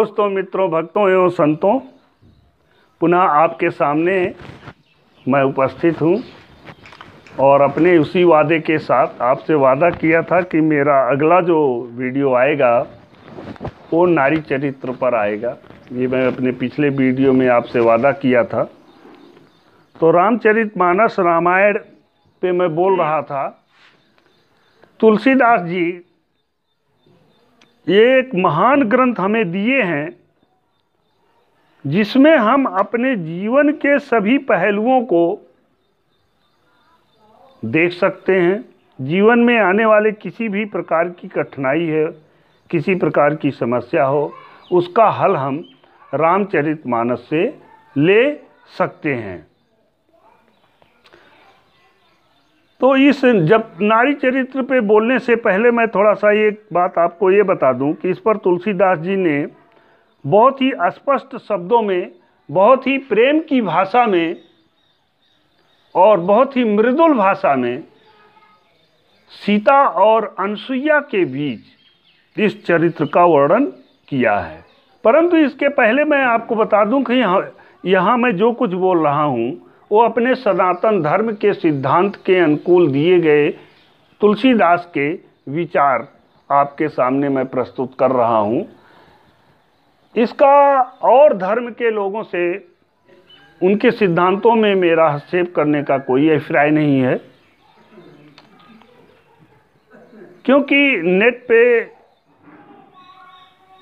दोस्तों, मित्रों, भक्तों एवं संतों, पुनः आपके सामने मैं उपस्थित हूँ और अपने उसी वादे के साथ आपसे वादा किया था कि मेरा अगला जो वीडियो आएगा वो नारी चरित्र पर आएगा। ये मैं अपने पिछले वीडियो में आपसे वादा किया था। तो रामचरितमानस रामायण पे मैं बोल रहा था। तुलसीदास जी ये एक महान ग्रंथ हमें दिए हैं जिसमें हम अपने जीवन के सभी पहलुओं को देख सकते हैं। जीवन में आने वाले किसी भी प्रकार की कठिनाई है, किसी प्रकार की समस्या हो, उसका हल हम रामचरितमानस से ले सकते हैं। तो इस जब नारी चरित्र पे बोलने से पहले मैं थोड़ा सा एक बात आपको ये बता दूं कि इस पर तुलसीदास जी ने बहुत ही स्पष्ट शब्दों में, बहुत ही प्रेम की भाषा में और बहुत ही मृदुल भाषा में सीता और अनसुईया के बीच इस चरित्र का वर्णन किया है। परंतु इसके पहले मैं आपको बता दूं कि यहाँ मैं जो कुछ बोल रहा हूँ वो अपने सनातन धर्म के सिद्धांत के अनुकूल दिए गए तुलसीदास के विचार आपके सामने मैं प्रस्तुत कर रहा हूँ। इसका और धर्म के लोगों से उनके सिद्धांतों में मेरा हस्तक्षेप करने का कोई अभिप्राय नहीं है, क्योंकि नेट पे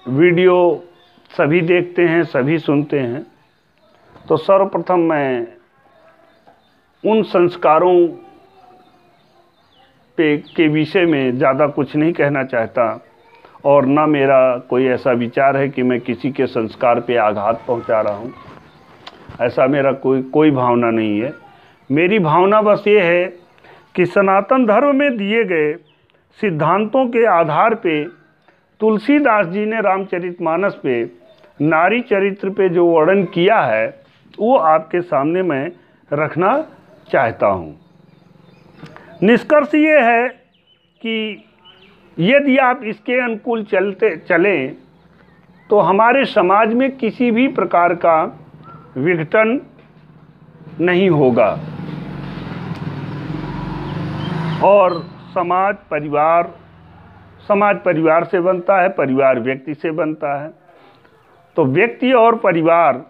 वीडियो सभी देखते हैं, सभी सुनते हैं। तो सर्वप्रथम मैं उन संस्कारों के विषय में ज़्यादा कुछ नहीं कहना चाहता और ना मेरा कोई ऐसा विचार है कि मैं किसी के संस्कार पे आघात पहुंचा रहा हूं। ऐसा मेरा कोई भावना नहीं है। मेरी भावना बस ये है कि सनातन धर्म में दिए गए सिद्धांतों के आधार पे तुलसीदास जी ने रामचरितमानस पे नारी चरित्र पे जो वर्णन किया है वो आपके सामने मैं रखना चाहता हूँ। निष्कर्ष ये है कि यदि आप इसके अनुकूल चलें तो हमारे समाज में किसी भी प्रकार का विघटन नहीं होगा और समाज परिवार से बनता है, परिवार व्यक्ति से बनता है। तो व्यक्ति और परिवार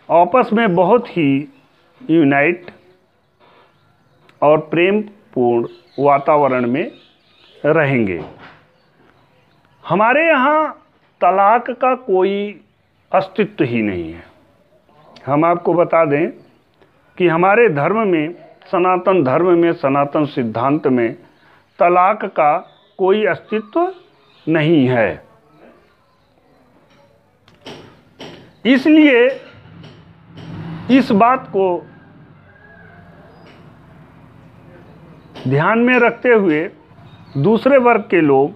आपस में बहुत ही यूनाइट और प्रेमपूर्ण वातावरण में रहेंगे। हमारे यहाँ तलाक का कोई अस्तित्व ही नहीं है। हम आपको बता दें कि हमारे धर्म में, सनातन धर्म में, सनातन सिद्धांत में तलाक का कोई अस्तित्व नहीं है। इसलिए इस बात को ध्यान में रखते हुए दूसरे वर्ग के लोग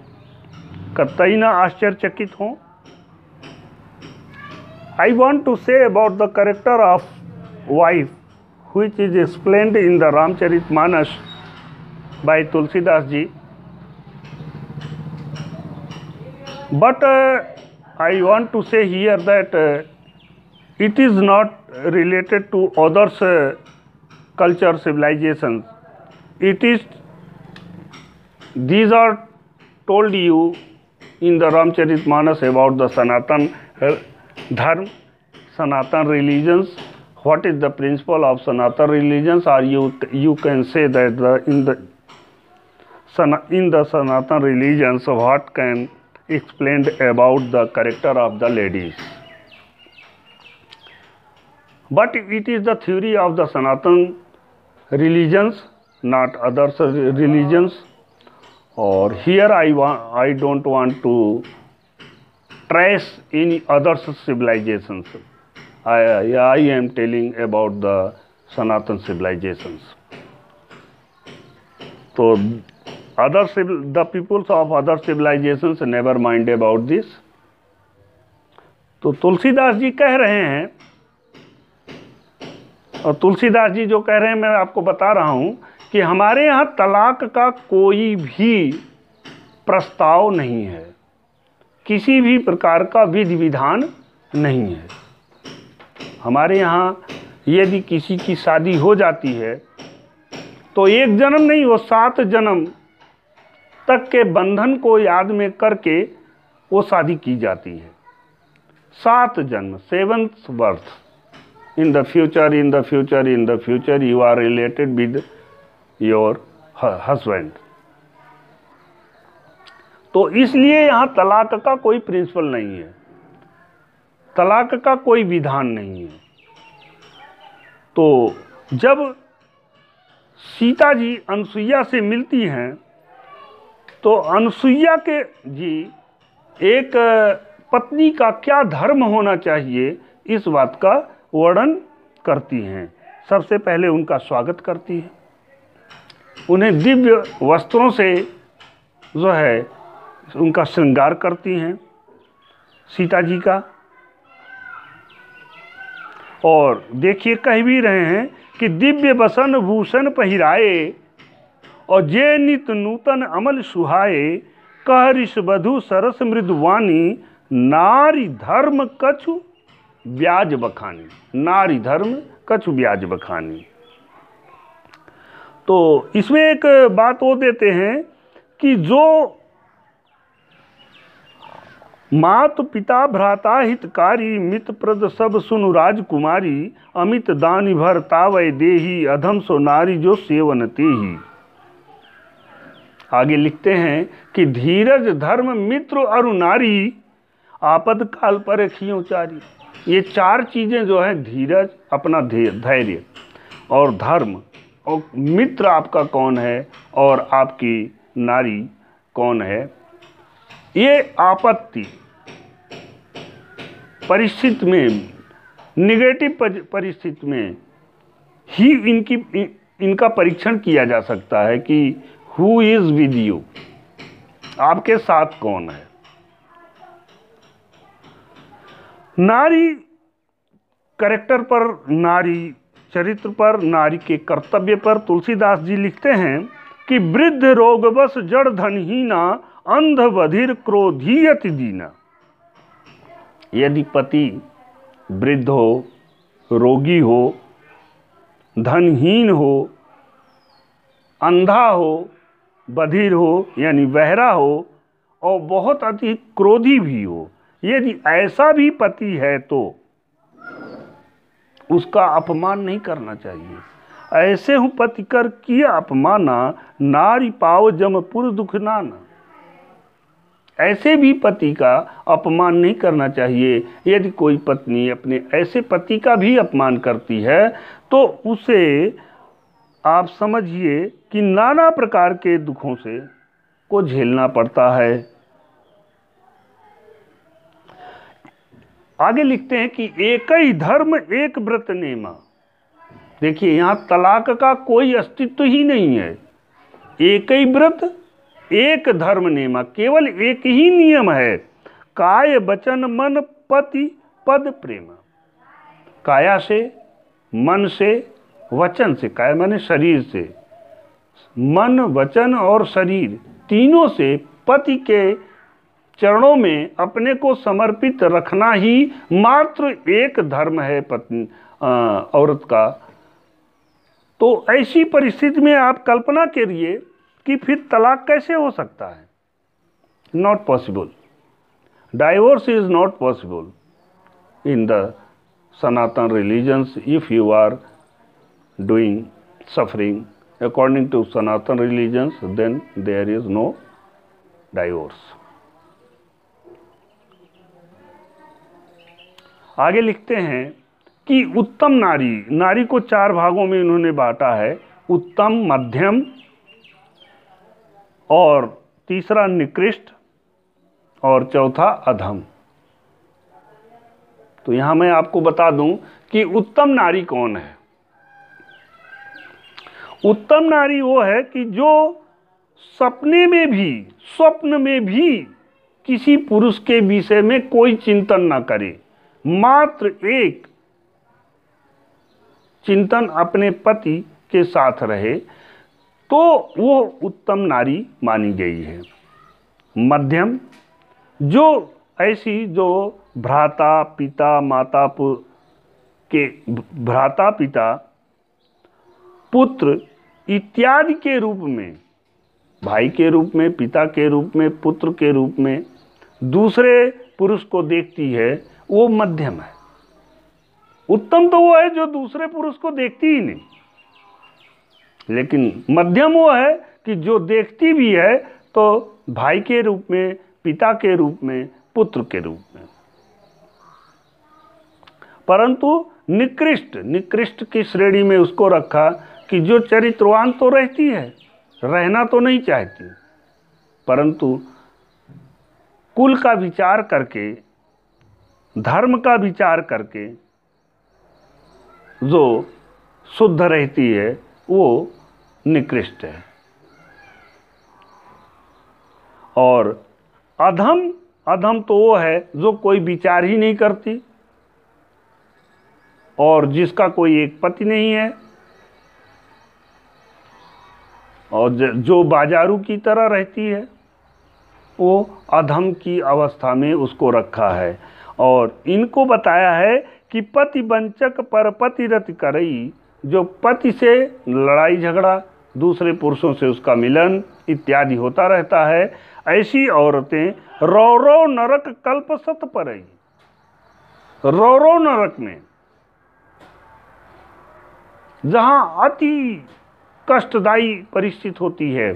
कतई ना आश्चर्यचकित हों। I want to say about the character of wife, which is explained in the Ramcharitmanas by Tulsidas ji. But I want to say here that it is not related to others culture, civilizations. These are told you in the Ramcharitmanas about the Sanatan Dharma, Sanatan religions. What is the principle of Sanatan religions? Or you can say that in the Sanatan religions, what can explained about the character of the ladies. But it is the theory of the Sanatan religions, not other religions. Or here I don't want to trace any other civilizations. I am telling about the Sanatan civilizations. So the peoples of other civilizations never mind about this. तो तुलसीदास जी कह रहे हैं, और तुलसीदास जी जो कह रहे हैं मैं आपको बता रहा हूं कि हमारे यहाँ तलाक का कोई भी प्रस्ताव नहीं है। किसी भी प्रकार का विधि विधान नहीं है। हमारे यहाँ यदि किसी की शादी हो जाती है तो एक जन्म नहीं, वो 7 जन्म तक के बंधन को याद में करके वो शादी की जाती है। 7 जन्म, 7th बर्थ। In the future, in the future, in the future you are related with your husband. तो इसलिए यहाँ तलाक का कोई प्रिंसिपल नहीं है, तलाक का कोई विधान नहीं है। तो जब सीता जी अनसुईया से मिलती हैं तो अनसुईया के जी एक पत्नी का क्या धर्म होना चाहिए इस बात का वर्णन करती हैं। सबसे पहले उनका स्वागत करती है, उन्हें दिव्य वस्त्रों से जो है उनका श्रृंगार करती हैं सीता जी का। और देखिए कह भी रहे हैं कि दिव्य बसन भूषण पहिराए और जे नित नूतन अमल सुहाए, कह ऋष वधु सरस मृदुवानी, नारी धर्म कछु ब्याज बखानी। नारी धर्म कछु ब्याज बखानी। तो इसमें एक बात वो देते हैं कि जो मात पिता भ्राता हितकारी, मित प्रद सब सुनु राजकुमारी, अमित दानि भर तावै देही, अधम सो नारी जो सेवन तेही। आगे लिखते हैं कि धीरज धर्म मित्र और नारी, आपद काल पर रखियो चारी। ये 4 चीजें जो है, धीरज, अपना धैर्य और धर्म और मित्र आपका कौन है और आपकी नारी कौन है, ये आपत्ति परिस्थिति में, निगेटिव परिस्थिति में ही इनका परीक्षण किया जा सकता है कि हु इज विद यू, आपके साथ कौन है। नारी कैरेक्टर पर, नारी चरित्र पर, नारी के कर्तव्य पर तुलसीदास जी लिखते हैं कि वृद्ध रोगवश जड़ धनहीना, अंध बधिर क्रोधियति दीना। यदि पति वृद्ध हो, रोगी हो, धनहीन हो, अंधा हो, बधिर हो यानी बहरा हो और बहुत अधिक क्रोधी भी हो, यदि ऐसा भी पति है तो उसका अपमान नहीं करना चाहिए। ऐसे हूँ पति कर किया अपमाना, नारी पाव जमपुर दुख नाना। ऐसे भी पति का अपमान नहीं करना चाहिए। यदि कोई पत्नी अपने ऐसे पति का भी अपमान करती है तो उसे आप समझिए कि नाना प्रकार के दुखों से को झेलना पड़ता है। आगे लिखते हैं कि एक ही धर्म एक व्रत नेमा। देखिए यहाँ तलाक का कोई अस्तित्व ही नहीं है। एक ही व्रत एक धर्म नेमा, केवल एक ही नियम है, काय वचन मन पति पद प्रेम। काया से, मन से, वचन से, काय माने शरीर से, मन वचन और शरीर तीनों से पति के चरणों में अपने को समर्पित रखना ही मात्र एक धर्म है पत्नी औरत का। तो ऐसी परिस्थिति में आप कल्पना करिए कि फिर तलाक कैसे हो सकता है। Not possible. Divorce is not possible in the Sanatan religions if you are doing suffering according to Sanatan religions, then there is no divorce. आगे लिखते हैं कि उत्तम नारी, नारी को 4 भागों में इन्होंने बांटा है, उत्तम, मध्यम और तीसरा निकृष्ट और चौथा अधम। तो यहां मैं आपको बता दूं कि उत्तम नारी कौन है। उत्तम नारी वो है कि जो सपने में भी, स्वप्न में भी किसी पुरुष के विषय में कोई चिंतन ना करे, मात्र एक चिंतन अपने पति के साथ रहे, तो वो उत्तम नारी मानी गई है। मध्यम जो ऐसी जो भ्राता पिता माता के भ्राता पिता पुत्र इत्यादि के रूप में, भाई के रूप में, पिता के रूप में, पुत्र के रूप में दूसरे पुरुष को देखती है, वो मध्यम है। उत्तम तो वो है जो दूसरे पुरुष को देखती ही नहीं, लेकिन मध्यम वो है कि जो देखती भी है तो भाई के रूप में, पिता के रूप में, पुत्र के रूप में। परंतु निकृष्ट की श्रेणी में उसको रखा कि जो चरित्रवान तो रहती है, रहना तो नहीं चाहती, परंतु कुल का विचार करके, धर्म का विचार करके जो शुद्ध रहती है वो निकृष्ट है। और अधम तो वो है जो कोई विचार ही नहीं करती और जिसका कोई एक पति नहीं है और जो बाजारू की तरह रहती है, वो अधम की अवस्था में उसको रखा है। और इनको बताया है कि पति वंचक पर पतिरत करई, जो पति से लड़ाई झगड़ा, दूसरे पुरुषों से उसका मिलन इत्यादि होता रहता है, ऐसी औरतें रौरव नरक कल्प सत परई। रौरव नरक में जहाँ अति कष्टदायी परिस्थिति होती है,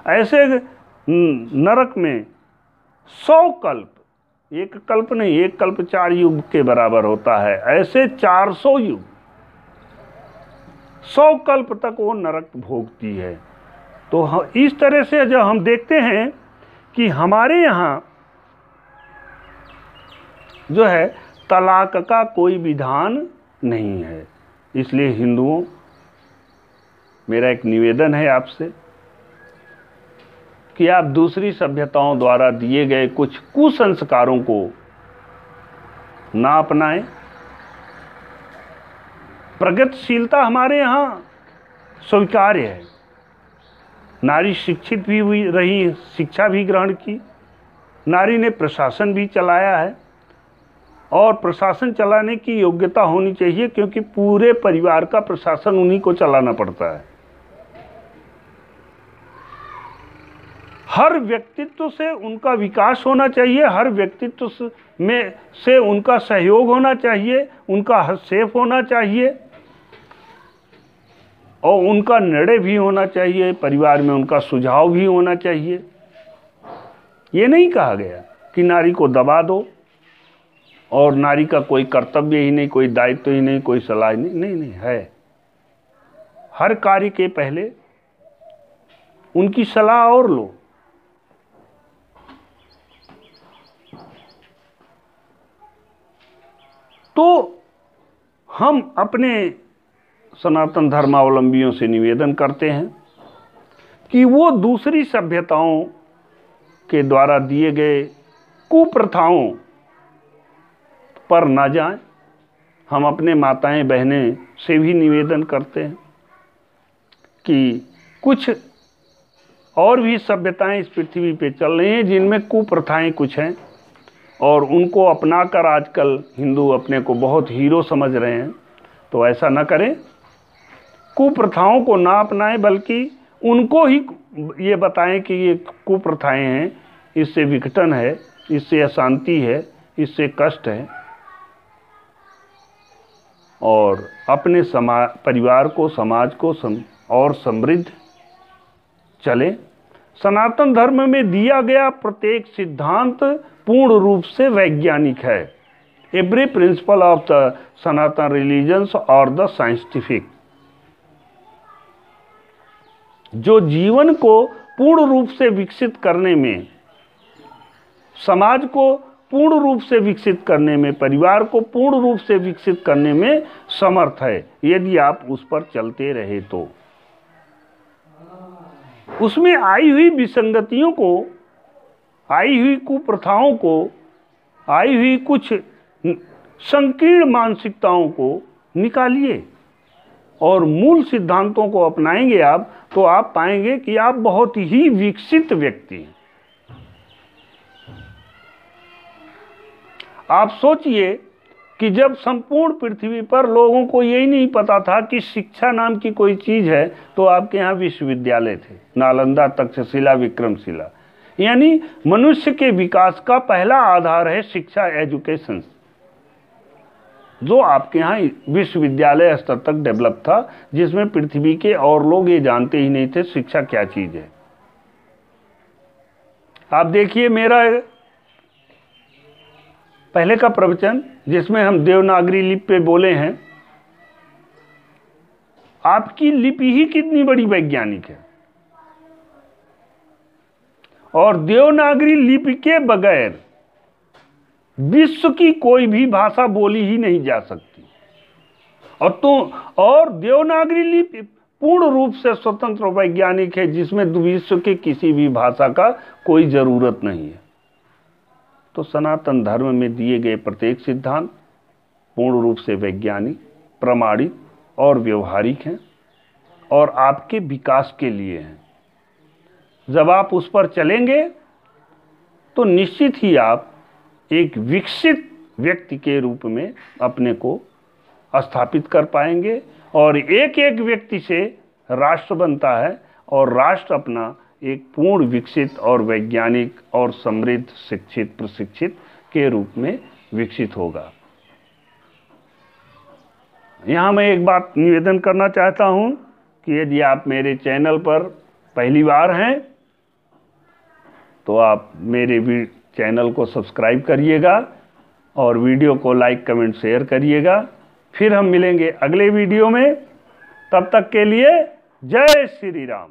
ऐसे नरक में 100 कल्प, एक कल्प नहीं, एक कल्प 4 युग के बराबर होता है, ऐसे 400 युग, 100 कल्प तक वो नरक भोगती है। तो इस तरह से जब हम देखते हैं कि हमारे यहाँ जो है तलाक का कोई विधान नहीं है, इसलिए हिंदुओं, मेरा एक निवेदन है आपसे कि आप दूसरी सभ्यताओं द्वारा दिए गए कुछ कुसंस्कारों को ना अपनाएं। प्रगतिशीलता हमारे यहाँ स्वीकार्य है, नारी शिक्षित भी हुई रही, शिक्षा भी ग्रहण की, नारी ने प्रशासन भी चलाया है और प्रशासन चलाने की योग्यता होनी चाहिए, क्योंकि पूरे परिवार का प्रशासन उन्हीं को चलाना पड़ता है। हर व्यक्तित्व से उनका विकास होना चाहिए, हर व्यक्तित्व से उनका सहयोग होना चाहिए, उनका हस्तक्षेप होना चाहिए और उनका निर्णय भी होना चाहिए, परिवार में उनका सुझाव भी होना चाहिए। ये नहीं कहा गया कि नारी को दबा दो और नारी का कोई कर्तव्य ही नहीं, कोई दायित्व ही नहीं, कोई सलाह नहीं, नहीं, नहीं है। हर कार्य के पहले उनकी सलाह और लो। तो हम अपने सनातन धर्मावलंबियों से निवेदन करते हैं कि वो दूसरी सभ्यताओं के द्वारा दिए गए कुप्रथाओं पर ना जाएं। हम अपने माताएं बहनें से भी निवेदन करते हैं कि कुछ और भी सभ्यताएं इस पृथ्वी पे चल रही हैं जिनमें कुप्रथाएं कुछ हैं, और उनको अपनाकर आजकल हिंदू अपने को बहुत हीरो समझ रहे हैं। तो ऐसा न करें, कुप्रथाओं को ना अपनाएं, बल्कि उनको ही ये बताएं कि ये कुप्रथाएं हैं, इससे विघटन है, इससे अशांति है, इससे कष्ट है, और अपने परिवार को, समाज को और समृद्ध चले। सनातन धर्म में दिया गया प्रत्येक सिद्धांत पूर्ण रूप से वैज्ञानिक है। Every principle of the Sanatan religions और द साइंटिफिक, जो जीवन को पूर्ण रूप से विकसित करने में, समाज को पूर्ण रूप से विकसित करने में, परिवार को पूर्ण रूप से विकसित करने में समर्थ है, यदि आप उस पर चलते रहे तो। उसमें आई हुई विसंगतियों को, आई हुई कुप्रथाओं को, आई हुई कुछ संकीर्ण मानसिकताओं को निकालिए और मूल सिद्धांतों को अपनाएंगे आप, तो आप पाएंगे कि आप बहुत ही विकसित व्यक्ति हैं। आप सोचिए कि जब संपूर्ण पृथ्वी पर लोगों को यही नहीं पता था कि शिक्षा नाम की कोई चीज़ है, तो आपके यहाँ विश्वविद्यालय थे, नालंदा, तक्षशिला, विक्रमशिला। यानी मनुष्य के विकास का पहला आधार है शिक्षा, एजुकेशन, जो आपके यहाँ विश्वविद्यालय स्तर तक डेवलप था, जिसमें पृथ्वी के और लोग ये जानते ही नहीं थे शिक्षा क्या चीज़ है। आप देखिए मेरा पहले का प्रवचन जिसमें हम देवनागरी लिपि पे बोले हैं, आपकी लिपि ही कितनी बड़ी वैज्ञानिक है, और देवनागरी लिपि के बगैर विश्व की कोई भी भाषा बोली ही नहीं जा सकती। और देवनागरी लिपि पूर्ण रूप से स्वतंत्र वैज्ञानिक है, जिसमें विश्व के किसी भी भाषा का कोई जरूरत नहीं है। तो सनातन धर्म में दिए गए प्रत्येक सिद्धांत पूर्ण रूप से वैज्ञानिक, प्रमाणिक और व्यवहारिक हैं, और आपके विकास के लिए हैं। जब आप उस पर चलेंगे तो निश्चित ही आप एक विकसित व्यक्ति के रूप में अपने को स्थापित कर पाएंगे, और एक एक व्यक्ति से राष्ट्र बनता है, और राष्ट्र अपना एक पूर्ण विकसित और वैज्ञानिक और समृद्ध, शिक्षित, प्रशिक्षित के रूप में विकसित होगा। यहाँ मैं एक बात निवेदन करना चाहता हूँ कि यदि आप मेरे चैनल पर पहली बार हैं तो आप मेरे चैनल को सब्सक्राइब करिएगा और वीडियो को लाइक, कमेंट, शेयर करिएगा। फिर हम मिलेंगे अगले वीडियो में। तब तक के लिए जय श्री राम।